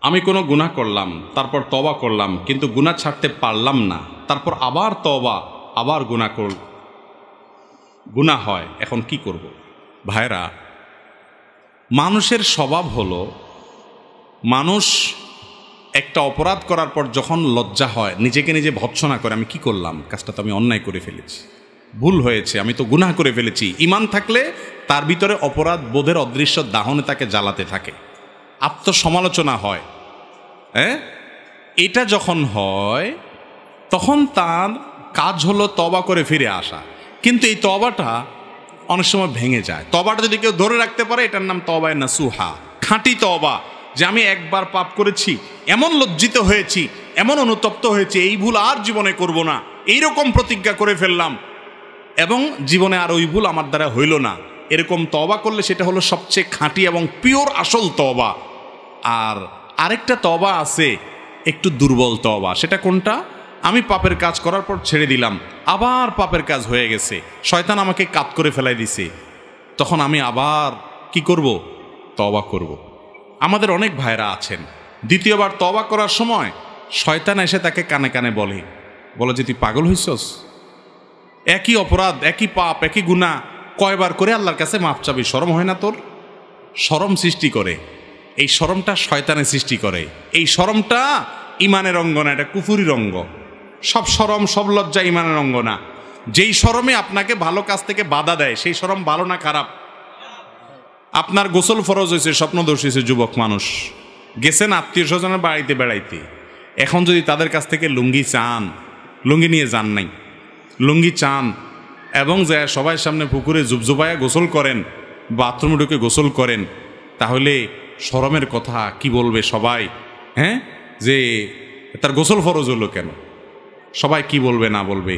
আমি কোনো গুনাহ করলাম, তারপর তওবা করলাম, কিন্তু গুনাহ ছাড়তে পারলাম না, তারপর আবার তওবা, আবার গুনাহ হয়, এখন কি করব? ভাইরা, মানুষের স্বভাব হলো, মানুষ একটা অপরাধ করার পর যখন লজ্জা হয়, নিজেকে নিজে ভৎসনা করে, আমি কি করলাম, কাজটা তো আমি অন্যায় করে ফেলেছি, ভুল হয়েছে, আমি তো গুনাহ করে ফেলেছি। ঈমান থাকলে তার ভিতরে অপরাধ বোধের অদৃশ্য দাহনে তাকে জ্বালাতে থাকে, আত্মসমালোচনা হয়। এটা যখন হয় তখন তার কাজ হলো তওবা করে ফিরে আসা। কিন্তু এই তওবাটা অনেক সময় ভেঙে যায়। তওবাটা যদি কেউ ধরে রাখতে পারে, এটার নাম তওবায়ে নাসুহা, খাঁটি তওবা। যে আমি একবার পাপ করেছি, এমন লজ্জিত হয়েছি, এমন অনুতপ্ত হয়েছি, এই ভুল আর জীবনে করব না, এইরকম প্রতিজ্ঞা করে ফেললাম, এবং জীবনে আর ওই ভুল আমার দ্বারা হইল না, এরকম তওবা করলে সেটা হলো সবচেয়ে খাঁটি এবং পিওর আসল তওবা। আর আরেকটা তওবা আছে একটু দুর্বল তওবা। সেটা কোনটা? আমি পাপের কাজ করার পর ছেড়ে দিলাম, আবার পাপের কাজ হয়ে গেছে, শয়তান আমাকে কাত করে ফেলাই দিছে, তখন আমি আবার কি করব? তওবা করব। আমাদের অনেক ভাইরা আছেন, দ্বিতীয়বার তওবা করার সময় শয়তান এসে তাকে কানে কানে বলে যে তুই পাগল হইছস, একই অপরাধ, একই পাপ, একই গুনাহ কয়বার করে আল্লাহর কাছে মাফ চাবি, শরম হয় না তোর? শরম সৃষ্টি করে, এই শরমটা শয়তানের সৃষ্টি করে। এই শরমটা ইমানের অঙ্গ না, এটা কুফুরির অঙ্গ। সব শরম, সব লজ্জা ইমানের অঙ্গ না। যেই শরমে আপনাকে ভালো কাজ থেকে বাধা দেয়, সেই শরম ভালো না খারাপ? আপনার গোসল ফরজ হয়েছে, স্বপ্নদোষ হয়েছে, যুবক মানুষ গেছেন আত্মীয় স্বজনের বাড়িতে বেড়াইতে, এখন যদি তাদের কাছ থেকে লুঙ্গি চান, লুঙ্গি নিয়ে যান নাই, লুঙ্গি চান এবং যায় সবাই সামনে পুকুরে জুবজুবায়া গোসল করেন, বাথরুমে ঢুকে গোসল করেন, তাহলে শরমের কথা কি বলবে সবাই? যে তার গোসল ফরজ হলো কেন? সবাই কি বলবে না বলবে?